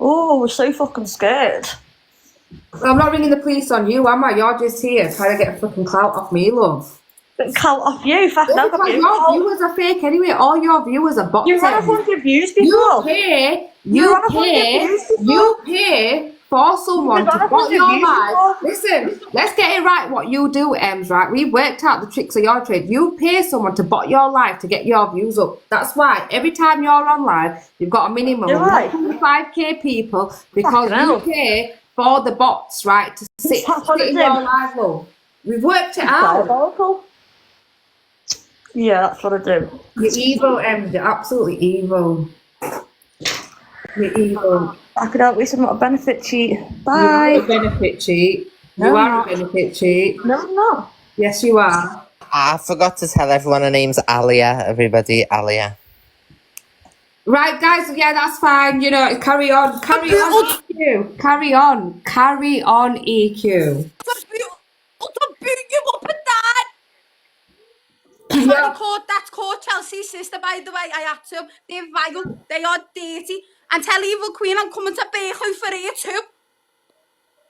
Oh, we're so fucking scared. I'm not ringing the police on you, am I? You're just here trying to get fucking clout off me, love. Clout off you, fuck Because that. your viewers are fake anyway. All your viewers are bots. You're on 100 views before. You pay for someone to bot your life. Listen, let's get it right what you do, Ems, right? We worked out the tricks of your trade. You pay someone to bot your life to get your views up. That's why every time you're online, you've got a minimum of 1.5k people because you pay for the bots, right, to sit in your live, love. We've worked it out. Yeah, that's what I do. You're evil, Em. You're absolutely evil. You're evil. I could help with a benefit cheat. Bye. You're a benefit cheat. You are a benefit cheat. No, I'm not. Yes, you are. I forgot to tell everyone her name's Alia. Everybody, Alia. Right, guys. Yeah, that's fine. You know, carry on. Carry on, EQ. Carry on. Carry on, EQ. Sorry, court. That's court. Chelsea's sister, by the way. I had to. They're vile. They are dirty. And tell Evil Queen I'm coming to Bakehoe for her too.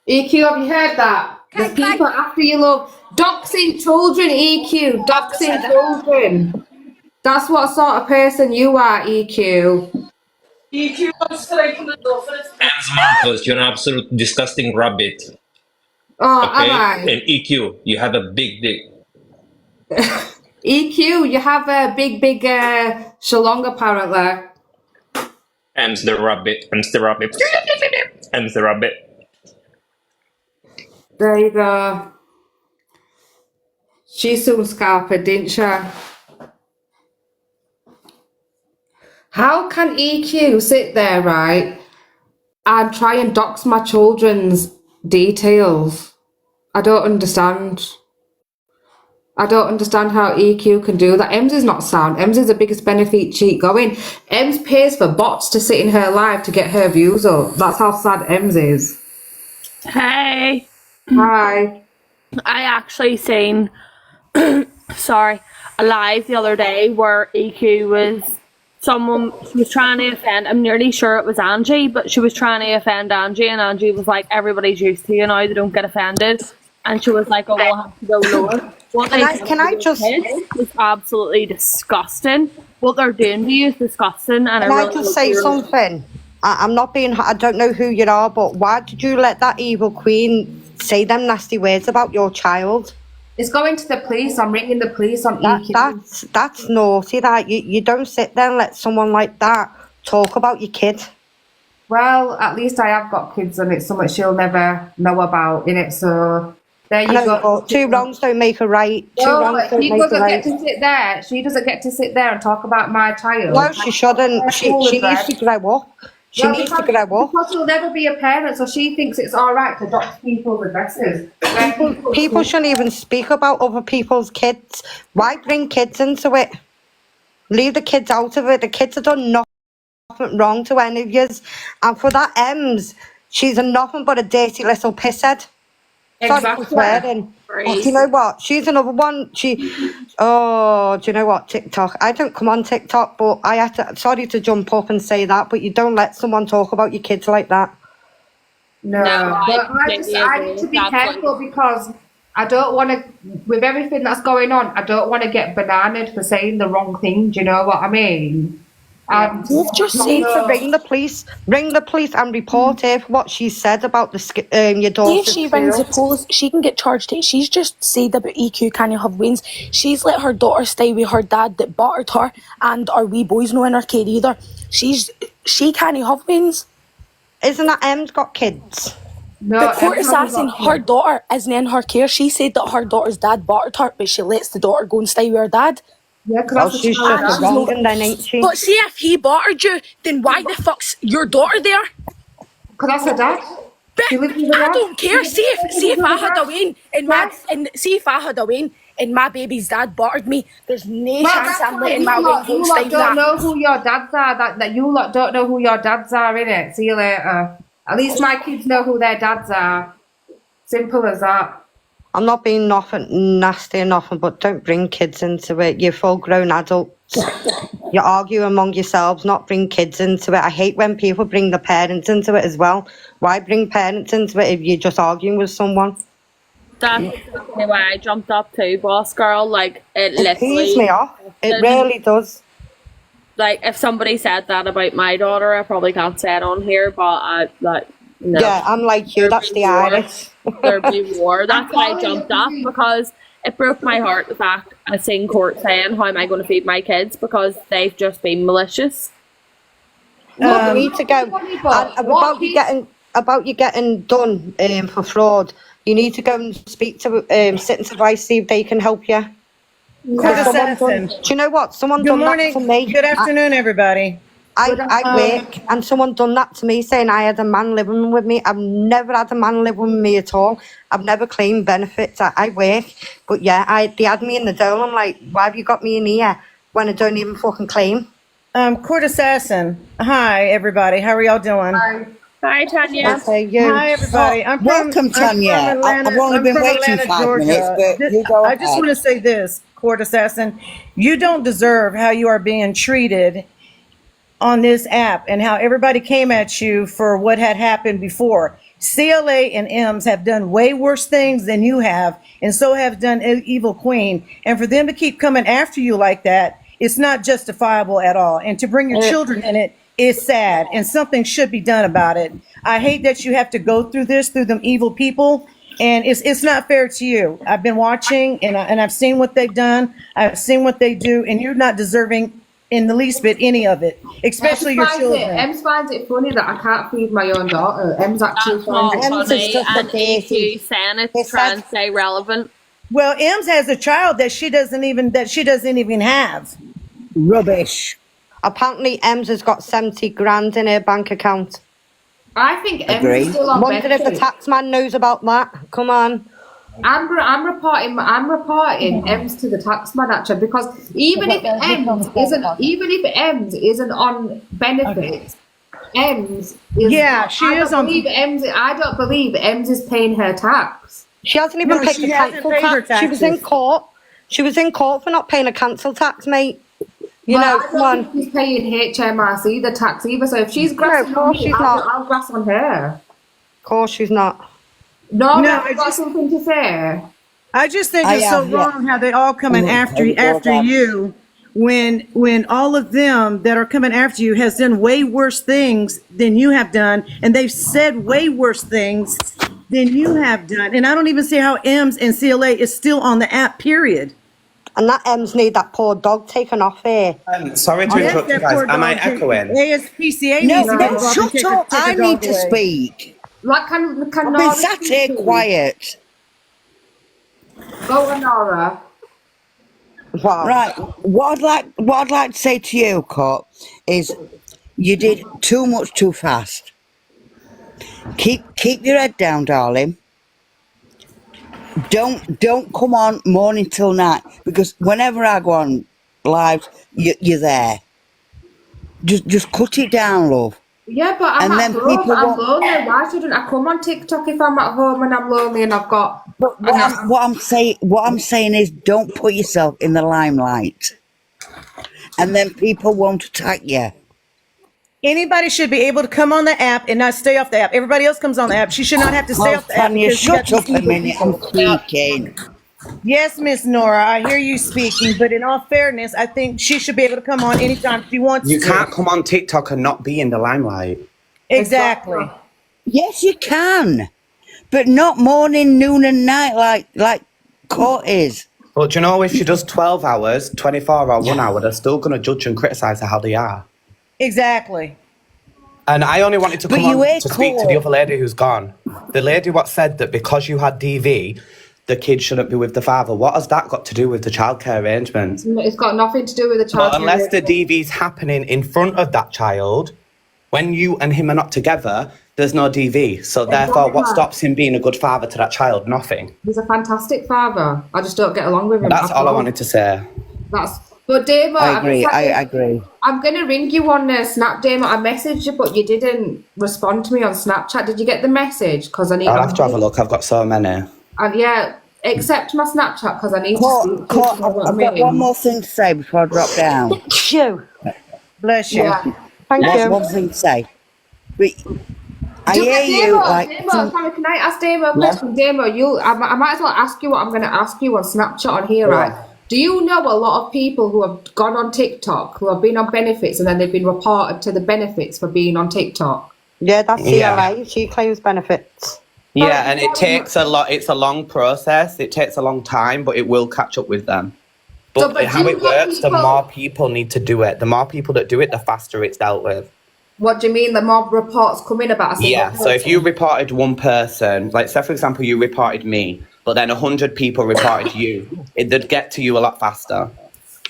EQ, have you heard that? There's people after you, love. Doxing children, EQ. Doxing children. That's what sort of person you are, EQ. EQ, I'm straight from the door for this. Ems Marcos, you're an absolute disgusting rabbit. Oh, okay? am I? And EQ, you have a big dick. EQ, you have a big shalong apparently. Ems the rabbit. Ems the rabbit. Ems the rabbit. There you go. She soon scarpered, didn't she? How can EQ sit there, right, and try and dox my children's details? I don't understand. I don't understand how EQ can do that. Ems is not sound. Ems is the biggest benefit cheat going. Ems pays for bots to sit in her live to get her views up. That's how sad Ems is. Hey. Hi. I actually seen, sorry, a live the other day where EQ was, she was trying to offend, I'm nearly sure it was Angie, but she was trying to offend Angie, and Angie was like, everybody's used to you now, they don't get offended. And she was like, oh, we'll have to go lower. What Can I just... It's absolutely disgusting. What they're doing to you is disgusting. And Can I just say something? I'm not being... I don't know who you are, but why did you let that evil queen say them nasty words about your child? It's going to the police. I'm ringing the police on EQ. That's naughty. That you don't sit there and let someone like that talk about your kid. Well, at least I have got kids, and it's something she'll never know about, innit? So there you go. Two wrongs don't make a right. Two wrongs don't make a right. Get to sit there. She doesn't get to sit there and talk about my child. No, she shouldn't. She needs to grow up. She needs to grow up. Because she'll never be a parent, so she thinks it's all right to dox people's addresses. People shouldn't even speak about other people's kids. Why bring kids into it? Leave the kids out of it. The kids have done nothing wrong to any of yous. And for that Ems, she's nothing but a dirty little pisshead. Exactly. Sorry for swearing. Oh, do you know what? She's another one. Do you know what? TikTok. I don't come on TikTok, but I had to. Sorry to jump up and say that, but you don't let someone talk about your kids like that. No, but I need to be careful because I don't want to. With everything that's going on, I don't want to get bananaed for saying the wrong thing. Do you know what I mean? Just say to ring the police and report what she said about your daughter. If she rings the police, she can get charged. She's just said about EQ can you have wins. She's let her daughter stay with her dad that battered her, and our wee boys no in her kid either. She can't have wins. Isn't that Em's got kids? No, the court is asking her daughter isn't in her care. She said that her daughter's dad battered her, but she lets the daughter go and stay with her dad. Yeah, because she's just wrong then, ain't she? But see, if he battered you, then why the fuck's your daughter there? Because that's her dad. But I don't care. See if I had a win and my baby's dad battered me, there's no chance I'm letting my win go stay with that. You lot don't know who your dads are. That you lot don't know who your dads are, innit? See you later. At least my kids know who their dads are. Simple as that. I'm not being nothing nasty or nothing, but don't bring kids into it. You're full-grown adults. You argue among yourselves, not bring kids into it. I hate when people bring the parents into it as well. Why bring parents into it if you're just arguing with someone? That's exactly why I jumped up too, boss girl. Like, it It pees me literally... off. It really does. Like, if somebody said that about my daughter, I probably can't say it on here, but I, like, no. Yeah, I'm like you. That's the Irish. There'd be war. That's why I jumped up, because it broke my heart, the fact I seen court saying, how am I going to feed my kids, because they've just been malicious. You need to go. And about you getting done for fraud, you need to go and speak to Citizens Advice, see if they can help you. Do you know what? Someone Good done morning. that to me. Good afternoon, everybody. I work, and someone done that to me, saying I had a man living with me. I've never had a man living with me at all. I've never claimed benefits. I work, but yeah, they had me in the dole. I'm like, why have you got me in here when I don't even fucking claim? Court Assassin. Hi, everybody. How are y'all doing? Hi, Tanya. Hi, everybody. Welcome, Tanya. I've only been waiting 5 minutes, but you go I just want to say this, Court Assassin. You don't deserve how you are being treated on this app and how everybody came at you for what had happened before. CLA and M's have done way worse things than you have, and so have done Evil Queen. And for them to keep coming after you like that, it's not justifiable at all. And to bring your children in it is sad, and something should be done about it. I hate that you have to go through this through them evil people, and it's not fair to you. I've been watching, and I've seen what they've done. I've seen what they do, and you're not deserving in the least bit any of it, especially your children. Ems finds it funny that I can't feed my own daughter. Ems actually finds it funny, and EQ saying it to try and stay relevant. Well, Ems has a child that she doesn't even have. Rubbish. Apparently, Ems has got 70 grand in her bank account. I think Ems is still on Wonder if the tax man knows about that. Come on. I'm reporting Ems to the taxman actually, because even if Ems isn't on benefits, Ems is. Yeah, she is on. I don't believe Ems is paying her tax. She hasn't even paid the council tax. She was in court. She was in court for not paying a council tax, mate. You know, I don't think she's paying HMRC the tax either. So if she's grassing on me, I'll grass on her. Of course, she's not. No, I've got something to say. I just think it's so wrong how they all coming after you when all of them that are coming after you has done way worse things than you have done, and they've said way worse things than you have done. And I don't even see how Ems and CLA is still on the app, period. And that Ems need that poor dog taken off here. Sorry to interrupt you guys. Am I echoing? ASPCA No, shut up. I need to speak. Like, can I've been Nora sat here quiet. Go on, Nora. Wow. Right. What I'd like to say to you, Cut, is you did too much too fast. Keep your head down, darling. Don't come on morning till night, because whenever I go on live, you're there. Just cut it down, love. Yeah, but I'm at home. I'm lonely. Why shouldn't I come on TikTok if I'm at home and I'm lonely and I've got? But what I'm saying is, don't put yourself in the limelight, and then people won't attack you. Anybody should be able to come on the app and not stay off the app. Everybody else comes on the app. She should not have to stay off the app. Tanya, shut up a minute. I'm speaking. Yes, Miss Nora, I hear you speaking, but in all fairness, I think she should be able to come on anytime she wants to. You can't come on TikTok and not be in the limelight. Exactly. Yes, you can, but not morning, noon, and night like Court is. But do you know, if she does 12 hours, 24 or 1 hour, they're still going to judge and criticise her how they are. Exactly. And I only wanted to come on to speak to the other lady who's gone. The lady what said that because you had DV, the kid shouldn't be with the father. What has that got to do with the childcare arrangements? It's got nothing to do with the childcare. But unless the DV's happening in front of that child, when you and him are not together, there's no DV. So therefore, what stops him being a good father to that child? Nothing. He's a fantastic father. I just don't get along with him. That's all I wanted to say. But Damo, I agree. I agree. I'm going to ring you on Snap, Damo. I messaged you, but you didn't respond to me on Snapchat. Did you get the message? Because I need. I'll have to have a look. I've got so many. And yeah, accept my Snapchat because I need to Court, speak to Court, you. I've got one more thing to say before I drop down. You. Bless you. Yeah. Thank you. One thing to say. But I Do hear you, Damo, like... sorry, can I ask Damo a question? Damo, I might as well ask you what I'm going to ask you on Snapchat on here, right? Do you know a lot of people who have gone on TikTok, who have been on benefits, and then they've been reported to the benefits for being on TikTok? Yeah, that's CLA. Yeah. She claims benefits. Yeah, and it takes a lot. It's a long process. It takes a long time, but it will catch up with them. But how it works, the more people need to do it. The more people that do it, the faster it's dealt with. What do you mean? The more reports come in about a single person? So if you reported one person, like say for example, you reported me, but then 100 people reported you, it'd get to you a lot faster.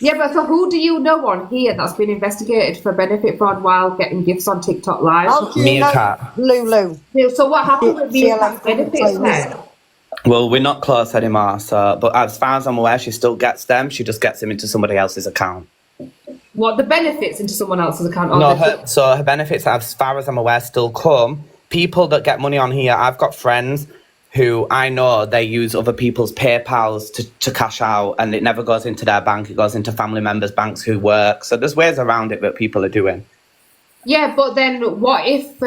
Yeah, but so who do you know on here that's been investigated for benefit fraud while getting gifts on TikTok Live? Meerkat. Lulu. So what happened with Meerkat's benefits then? Well, we're not close anymore, so but as far as I'm aware, she still gets them. She just gets them into somebody else's account. What, the benefits into someone else's account? No, her benefits, as far as I'm aware, still come. People that get money on here, I've got friends who I know they use other people's PayPals to cash out, and it never goes into their bank. It goes into family members' banks who work. So there's ways around it that people are doing. Yeah, but then what if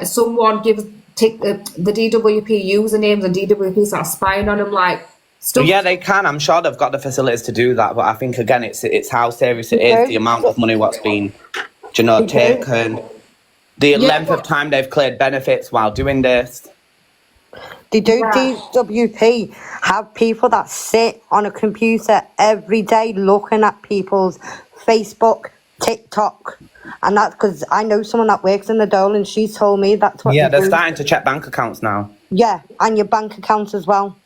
someone gives the DWP usernames and DWP start spying on them, like stuff? Yeah, they can. I'm sure they've got the facilities to do that. But I think, again, it's how serious it is, the amount of money what's been, taken, the length of time they've cleared benefits while doing this. They do. DWP have people that sit on a computer every day looking at people's Facebook, TikTok, and that's because I know someone that works in the dole, and she's told me that's what. Yeah, they they're do. starting to check bank accounts now. Yeah, and your bank accounts as well.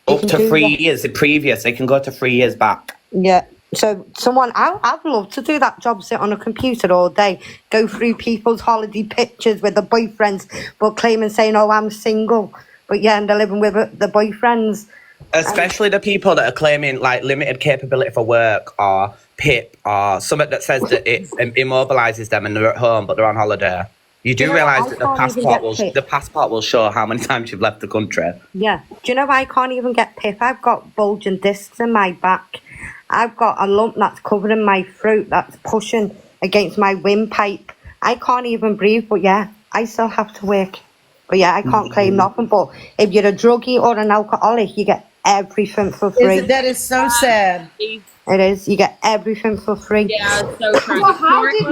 Up to 3 years previous, they can go to 3 years back. Yeah. So I'd love to do that job, sit on a computer all day, go through people's holiday pictures with the boyfriends, but claiming saying, "Oh, I'm single," but yeah, and they're living with the boyfriends. Especially the people that are claiming like limited capability for work or PIP or something that says that it immobilises them and they're at home but they're on holiday. You do realise that the passport will show how many times you've left the country. Yeah. Do you know I can't even get PIP? I've got bulging discs in my back. I've got a lump that's covering my throat that's pushing against my windpipe. I can't even breathe, but yeah, I still have to work. But yeah, I can't claim nothing. But if you're a druggie or an alcoholic, you get everything for free. That is so sad. It is. You get everything for free. Yeah, it's so true. Well, how did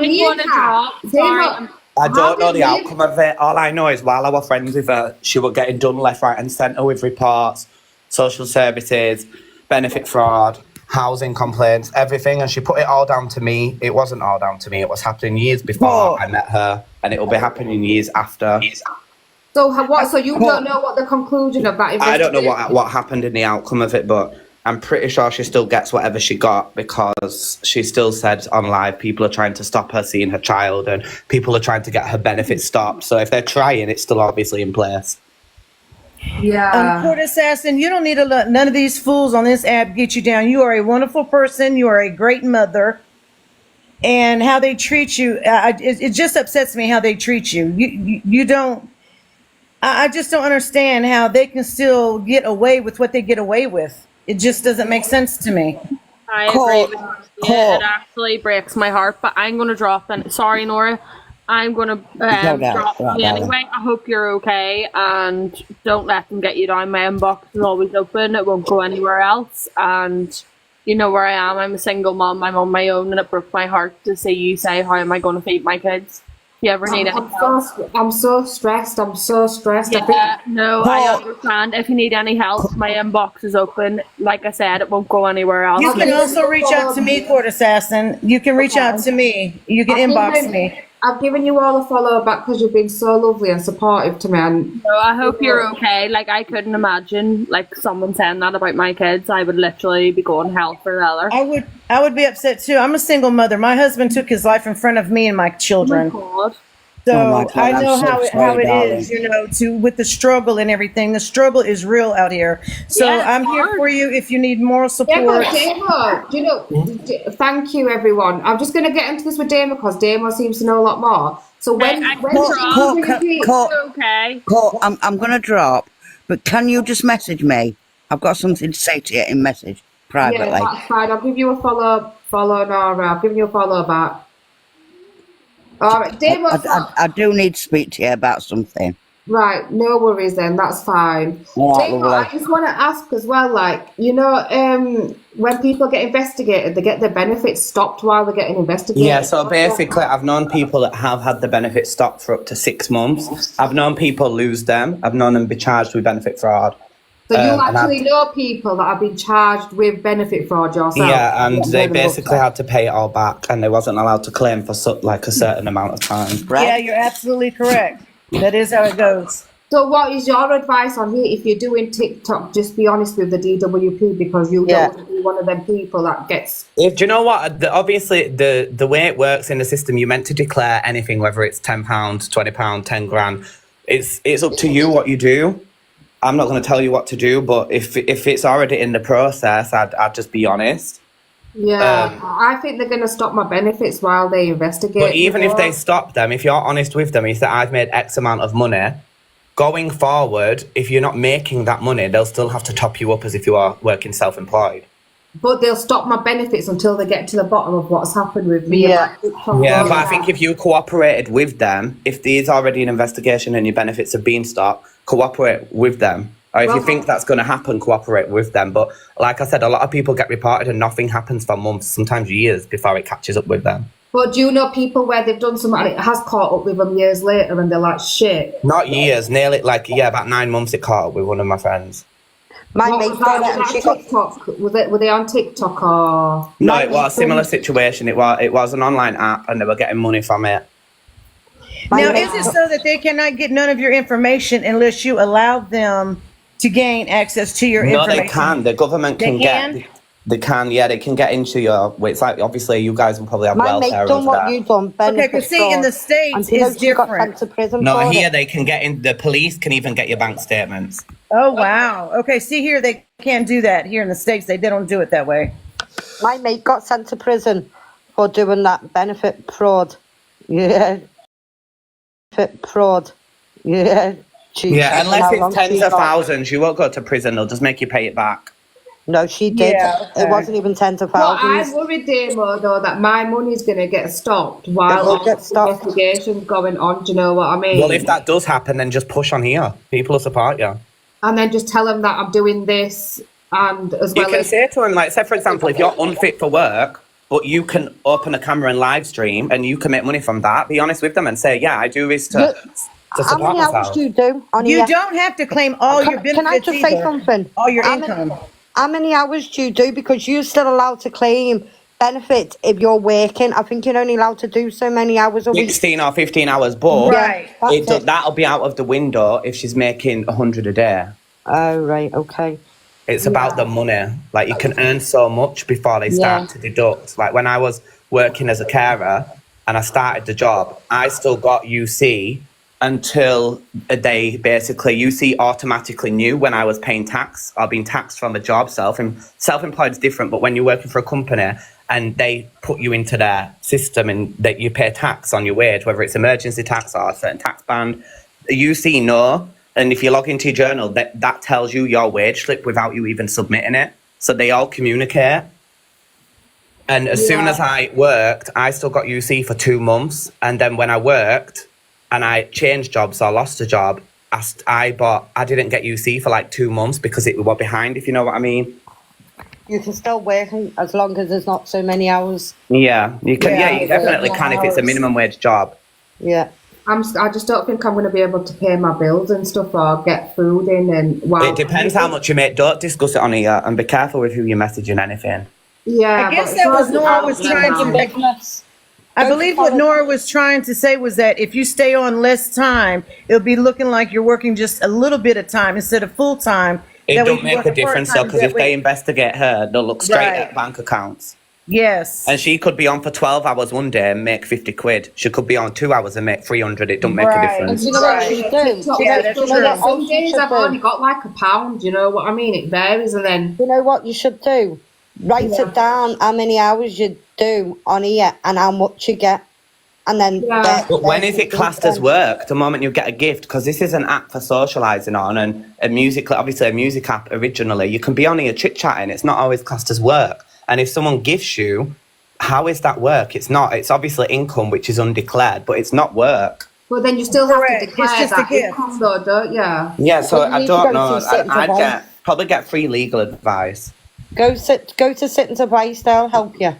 I don't know the outcome of it. All I know is while I was friends with her, she was getting done left, right and centre with reports, social services, benefit fraud, housing complaints, everything. And she put it all down to me. It wasn't all down to me. It was happening years before I met her, and it will be happening years after. So what? So you don't know what the conclusion of that investigation? I don't know what happened in the outcome of it, but I'm pretty sure she still gets whatever she got because she still said on live people are trying to stop her seeing her child and people are trying to get her benefits stopped. So if they're trying, it's still obviously in place. Yeah. Court assassin, you don't need to let none of these fools on this app get you down. You are a wonderful person. You are a great mother. And how they treat you, it just upsets me how they treat you. You don't. I just don't understand how they can still get away with what they get away with. It just doesn't make sense to me. I agree with you. It actually breaks my heart, but I'm going to drop it. Sorry, Nora. I'm going to drop you anyway. I hope you're okay, and don't let them get you down. My inbox is always open. It won't go anywhere else, and you know where I am. I'm a single mom. I'm on my own, and it broke my heart to see you say, how am I going to feed my kids? If you ever need any help. I'm so stressed. Yeah, I understand. If you need any help, my inbox is open. Like I said, it won't go anywhere else. You can also reach out to me, Court Assassin. You can reach out to me. You can inbox me. I've given you all a follow back because you've been so lovely and supportive to me. And so I hope you're okay. Like, I couldn't imagine like someone saying that about my kids. I would literally be going hell for leather. I would be upset too. I'm a single mother. My husband took his life in front of me and my children. Oh my God. So God, I know how it darling. is, with the struggle and everything. The struggle is real out here. So I'm here for you if you need moral support. Thank you, everyone. I'm just going to get into this with Damo because Damo seems to know a lot more. So okay. I'm going to drop, but can you just message me? I've got something to say to you in message Yeah, privately. that's fine. I'll give you a follow, Nora. I'll give you a follow back. All right, Dave, I do need to speak to you about something. right, no worries then, that's fine. All right, Dave, I lovely. just want to ask as well, like, you know, when people get investigated, they get their benefits stopped while they're getting investigated. Yeah, so basically, I've known people that have had the benefit stopped for up to 6 months. I've known people lose them. I've known them be charged with benefit fraud. So you and actually know people that have been charged with benefit fraud yourself? Yeah, and they basically had to pay it all back, and they wasn't allowed to claim for like a certain amount of time. Yeah, you're absolutely correct. That is how it goes. So what is your advice on here? If you're doing TikTok, just be honest with the DWP, because you don't want to be one of them people that gets... Do you know what? Obviously, the way it works in the system, you're meant to declare anything, whether it's £10, £20, 10 grand. It's up to you what you do. I'm not going to tell you what to do, but if it's already in the process, I'd just be honest. Yeah, I think they're going to stop my benefits while they investigate. But even if they stop them, if you're honest with them, you say, I've made X amount of money, going forward, if you're not making that money, they'll still have to top you up as if you are working self-employed. But they'll stop my benefits until they get to the bottom of what's happened with me. Yeah, but I think if you cooperated with them, if there's already an investigation and your benefits have been stopped, cooperate with them. Or if you think that's going to happen, cooperate with them. But like I said, a lot of people get reported and nothing happens for months, sometimes years, before it catches up with them. But do you know people where they've done something and it has caught up with them years later and they're like, shit? Not years, nearly, about 9 months it caught up with one of my friends. My mate TikTok. Were they on TikTok or? No, it was a similar situation. It was an online app and they were getting money from it. Now, is it so that they cannot get none of your information unless you allow them to gain access to your information? No, they can. The government can get. They can, yeah, they can get into your. It's like obviously you guys will probably have welfare over that. You've done. Okay, because see, in the States, it's different. No, here they can get in. The police can even get your bank statements. Oh wow. Okay, see here they can't do that. Here in the States, they don't do it that way. My mate got sent to prison for doing that benefit fraud. Yeah. Benefit fraud. Yeah. Jeez, Yeah, unless it's tens of thousands, you won't go to prison. They'll just make you pay it back. No, she did. Yeah, okay. It wasn't even tens of thousands. But I'm worried, Damo, though, that my money's going to get stopped while the investigation's going on. Do you know what I mean? Well, if that does happen, then just push on here. People will support you. And then just tell them that I'm doing this, and as well you can say to them, like, say for example, if you're unfit for work, but you can open a camera and live stream, and you can make money from that. Be honest with them and say, yeah, I do this to support how many myself. hours do you do? You don't have to claim all your benefits. Can I just say something? All your income. How many hours do you do? Because you're still allowed to claim benefits if you're working. I think you're only allowed to do so many hours a week. 16 or 15 hours, but that'll be out of the window if she's making 100 a day. Oh, right, okay. It's about the money. Like, you can earn so much before they start to deduct. Like, when I was working as a carer and I started the job, I still got UC until they basically, UC automatically knew when I was paying tax or being taxed from a job. Self-employed is different, but when you're working for a company and they put you into their system and that you pay tax on your wage, whether it's emergency tax or a certain tax band, UC know. And if you log into your journal, that tells you your wage slip without you even submitting it. So they all communicate. And as soon as I worked, I still got UC for 2 months. And then when I worked and I changed jobs or lost a job, I didn't get UC for like 2 months because it was behind, if you know what I mean. You can still work as long as there's not so many hours. Yeah, you can. Yeah, you definitely can if it's a minimum wage job. Yeah. I just don't think I'm going to be able to pay my bills and stuff or get food in. And it depends how much you make. Don't discuss it on here and be careful with who you're messaging anything. Yeah, I guess that was Nora was trying to. I believe what Nora was trying to say was that if you stay on less time, it'll be looking like you're working just a little bit of time instead of full time. It don't make a difference though, because if they investigate her, they'll look straight at bank accounts. Yes. And she could be on for 12 hours one day and make 50 quid. She could be on 2 hours and make 300. It don't make a difference. You know what she do? Some days I've only got like £1. You know what I mean? It varies, and then you know what you should do? Write it down how many hours you do on here and how much you get. and then Yeah. But when is it classed as work? The moment you get a gift, because this is an app for socialising on, and a music, obviously a music app originally. You can be on here chit chatting. It's not always classed as work. And if someone gifts you, how is that work? It's not. It's obviously income, which is undeclared, but it's not work. But then you still have Correct. to It's declare just a that gift. income, though, don't you? Yeah, so Well, you I need to don't go know. to Sitting's I'd advice. probably get free legal advice. Go to Sitting's advice. They'll help you.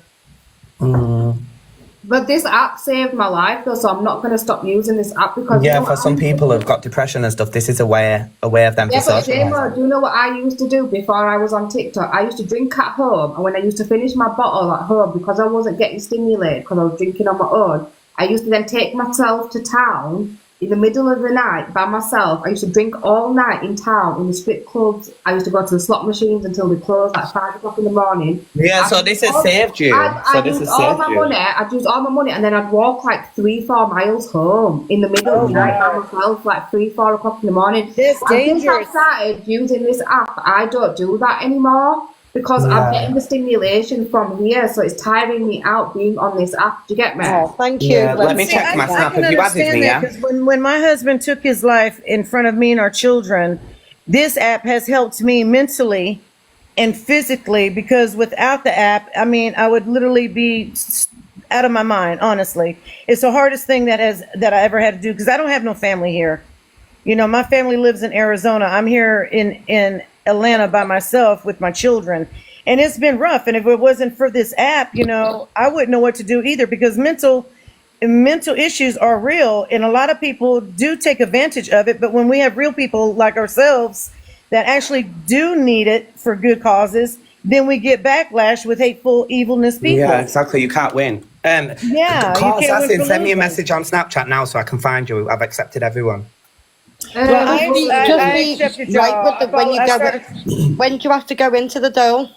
But this app saved my life, though, so I'm not going to stop using this app because... Yeah, for some people who've got depression and stuff, this is a way of them to Yeah, but socialise. Damo, do you know what I used to do before I was on TikTok? I used to drink at home, and when I used to finish my bottle at home, because I wasn't getting stimulated because I was drinking on my own, I used to then take myself to town in the middle of the night by myself. I used to drink all night in town in the strip clubs. I used to go to the slot machines until they closed at 5 o'clock in the morning. Yeah, so this has saved you. I'd use all my money, and then I'd walk like 3-4 miles home in the middle of the night by myself, like 3-4 o'clock in the morning. It's dangerous. Since I started using this app, I don't do that anymore because I'm getting the stimulation from here, so it's tiring me out being on this app. Do you get me? Oh, thank you. Yeah, let me check my snap. Have you added me, yeah? Because when my husband took his life in front of me and our children, this app has helped me mentally and physically, because without the app, I mean, I would literally be out of my mind, honestly. It's the hardest thing that I ever had to do, because I don't have no family here. You know, my family lives in Arizona. I'm here in Atlanta by myself with my children, and it's been rough. And if it wasn't for this app, you know, I wouldn't know what to do either, because mental issues are real, and a lot of people do take advantage of it. But when we have real people like ourselves that actually do need it for good causes, then we get backlash with hateful evilness people. Yeah, exactly. You can't win. Yeah, you Carl can't win Assassin, for send me a losing. message on Snapchat now so I can find you. I've accepted everyone. Well, I Just accepted be right y'all. with when you I go. started- When do you have to go into the dole?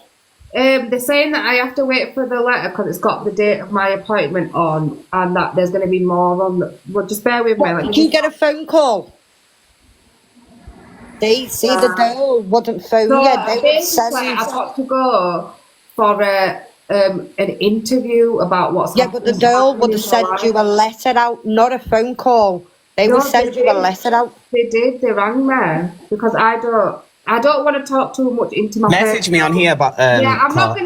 They're saying that I have to wait for the letter because it's got the date of my appointment on, and that there's going to be more on. Well, just bear with me. What, did you get a phone call? They see the dole wouldn't phone So you. They would basically, send. I've got to go for an interview about what's Yeah, but the dole would have sent you a letter out, not a phone call. They would send you a letter out. They did. They rang me because I don't want to talk too much into my Message me on here, but yeah, Carl.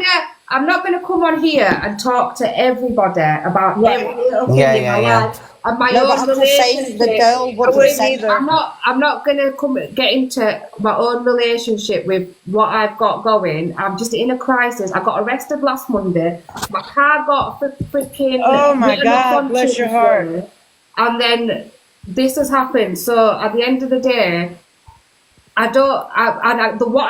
I'm not gonna come on here and talk to everybody about every little thing in my life and my No, but own I'm just saying relationship. the girl would have sent. I'm not gonna get into my own relationship with what I've got going. I'm just in a crisis. I got arrested last Monday. My car got freaking. Oh my written up God, on bless your Tuesday. heart. And then this has happened. So at the end of the day, what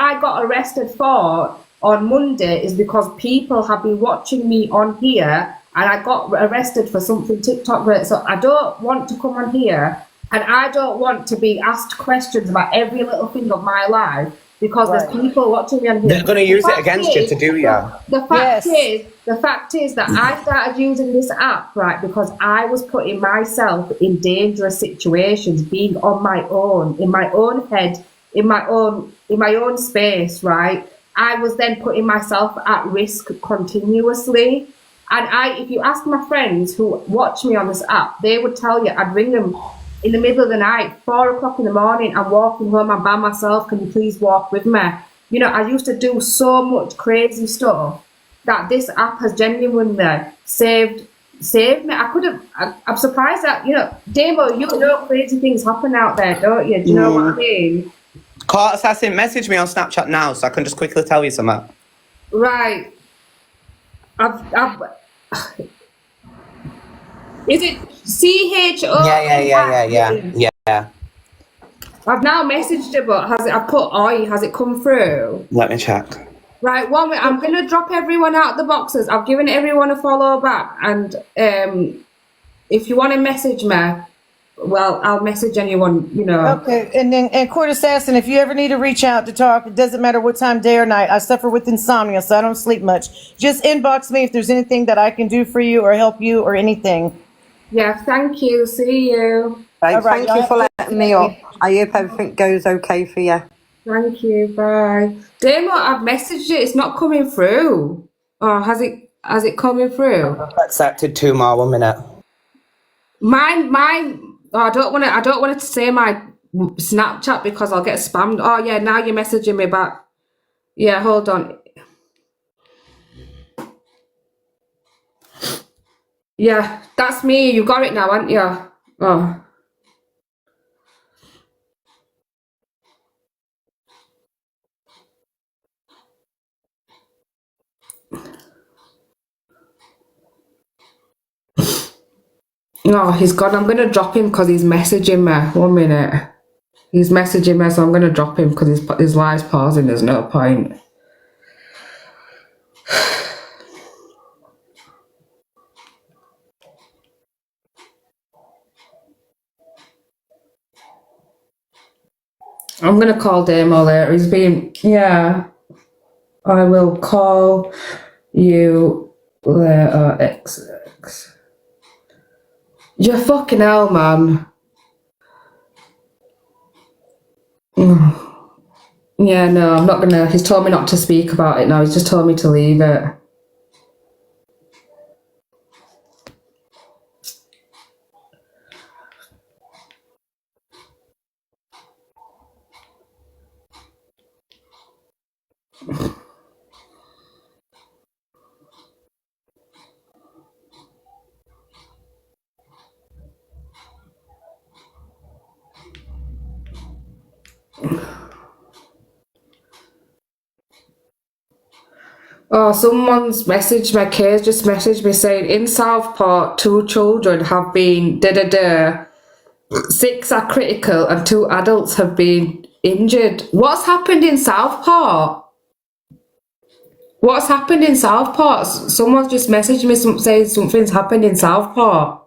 I got arrested for on Monday is because people have been watching me on here, and I got arrested for something TikTok related. So I don't want to come on here, and I don't want to be asked questions about every little thing of my life because there's people watching me on here. They're going to use it against you to do ya. The fact is that I started using this app, right, because I was putting myself in dangerous situations, being on my own, in my own head, in my own space, right? I was then putting myself at risk continuously. And if you ask my friends who watch me on this app, they would tell you I'd ring them in the middle of the night, 4 o'clock in the morning, I'm walking home, I'm by myself, can you please walk with me? You know, I used to do so much crazy stuff that this app has genuinely saved me. I'm surprised that, you know, Damo, you know crazy things happen out there, don't you? Do you know what I mean? Carl Assassin, message me on Snapchat now so I can just quickly tell you something. Right. Is it CHO? Yeah. I've now messaged her, but I put Oi, has it come through? Let me check. Right, 1 minute, I'm going to drop everyone out the boxes. I've given everyone a follow back, and if you want to message me, well, I'll message anyone, you know. Okay, and Court Assassin, if you ever need to reach out to talk, it doesn't matter what time, day or night. I suffer with insomnia, so I don't sleep much. Just inbox me if there's anything that I can do for you or help you or anything. Yeah, thank you. See you. Thank you for letting me up. I hope everything goes okay for you. Thank you. Bye. Damo, I've messaged it. It's not coming through. Or has it coming through? Accepted 2 more, 1 minute. I don't want to say my Snapchat because I'll get spammed. Oh yeah, now you're messaging me back. Yeah, hold on. Yeah, that's me. You got it now, haven't you? Oh. No, he's gone. I'm gonna drop him because he's messaging me. 1 minute. He's messaging me, so I'm gonna drop him because his live's pausing. There's no point. I'm gonna call Damo later. He's been, yeah. I will call you later. XX. You fucking hell, man. Yeah, no, I'm not gonna. He's told me not to speak about it now. He's just told me to leave it. Oh, someone's messaged me, Kay's just messaged me saying, in Southport, 2 children have been da-da-da, 6 are critical and 2 adults have been injured. What's happened in Southport? What's happened in Southport? Someone's just messaged me saying something's happened in Southport.